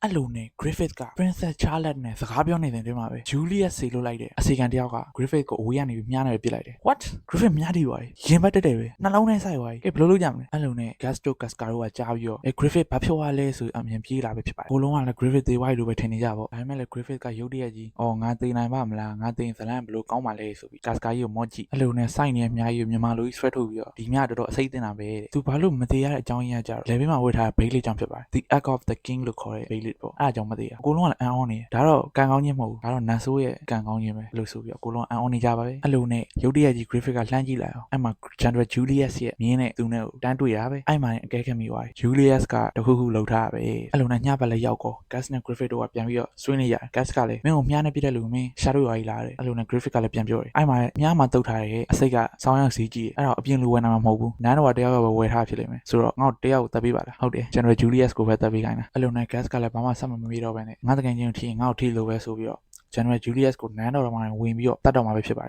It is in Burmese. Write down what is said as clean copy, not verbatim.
အဲ့လိုနဲ့ Griffith က Princess Charlotte နဲ့စကားပြောနေတဲ့တွင်မှာပဲ Julius ဆေလို့လိုက်တယ်အစီခံတယောက်က Griffith ကိုအဝေးကနေမြားနေပဲပြစ်လိုက်တယ် What Griffith မြားတီးသွားပြီရင်ဘတ်တက်တယ်ပဲနှလုံးထဲဆိုင်သွားပြီဘယ်လိုလုပ်ကြမလဲအဲ့လိုနဲ့ Gus တို့ Casca တို့ကကြားပြီးတော့Griffith ဘာဖြစ်သွားလဲဆိုအမြင်ပြေးလာပဲဖြစ်ပါတယ်ဘိုးလုံးကလည်း Griffith သေးသွားပြီလို့ပဲထင်နေကြပေါ့ဒါပေမဲ့လည်း Griffith ကရုတ်တရက်ကြီးအော်ငါသိနိုင်ပါမလားငါသိရင်ဇလန်ဘယ်လိုကောင်းပါလဲဆိုပြီး Casca ကြီးကိုမော့ကြည့်အဲ့လိုနဲ့စိုက်နေမြားကြီးကိုမြန်မာလိုကြီးဆွဲထုတ်ပြီးတော့ဒီမြတော်တော်အစိတ်တင်တာပဲတဲ့သူဘာလို့မသေးရတဲ့အကြောင်းရင်းကကြတော့လေဘေးမှာဝေထားတဲ့ Beyblade ကြောင့်ဖြစ်ပါတယ် The Egg of the King လို့ခေါ်တဲ့ Beyblade ပေါ့အဲ့အကြောင်းမသေးရအကုန်လုံးကလည်းအံ့ဩနေတယ်ဒါတော့ကံကောင်းခြင်းမဟုတ်ဘူးဒါတော့နန်ဆိုးရဲ့ကံကောင်းခြင်းပဲလို့ဆိုပြီးတော့အကုန်လုံးအံ့ဩနေကြပါပဲအဲ့လိုနဲ့ရုတ်တရက်ကြီး Griffith ကလှမ်းကြည့်လိုက်အောင်အဲ့မှာ General Julius ရဲ့မြင်းနဲ့သူနဲ့ကိုတန်းတွေ့တာပဲအဲ့မှာအကဲခတ်မိသွားပြီ Julius ကတခုခုလှုပ်ထားပဲအဲ့လိုနဲ့ညဘက်လည်းရောက်ကော Gus နဲ့ Griffith တို့ကပြန်ပြီးတော့ဆွေးနေကြတယ် Gus ကလည်းမင်းကိုမြားနဲ့ပြတဲ့လူမင်းရှာတို့ရွာကြီးလာတယ်အဲ့လိုနဲ့ Griffith ကလည်းပြန်ပြောတယ်အဲ့မှာမြားမှာတုတ်ထားတဲ့အစိတ်ကစောင်းရောက်စီးကြည့်အဲ့တော့အပြင်လူဝယ်နာမှာမဟုတ်ဘူးနန်းတော်ကတယောက်ကပဲဝယ်ထားဖြစ်လိမ့်မယ်ဆိုတော့ငါ့ကိုတယောက်ကိုတက်ပေးပါလားဟုတ်တယ် General Julius ကိုပဲတက်ပေးခိုင်းတာအဲ့လိုနဲ့ Gus ကလည်းဘာမှဆက်မမေးတော့ဘဲနဲ့ငါတကယ်ချင်းကိုထိရင်ငါ့ကိုထိလို့ပဲဆိုပြီးတော့ General Julius ကိုနန်းတော်မှာဝင်ပြီးတော့တတ်တော်မှာပဲဖြစ်ပါတယ်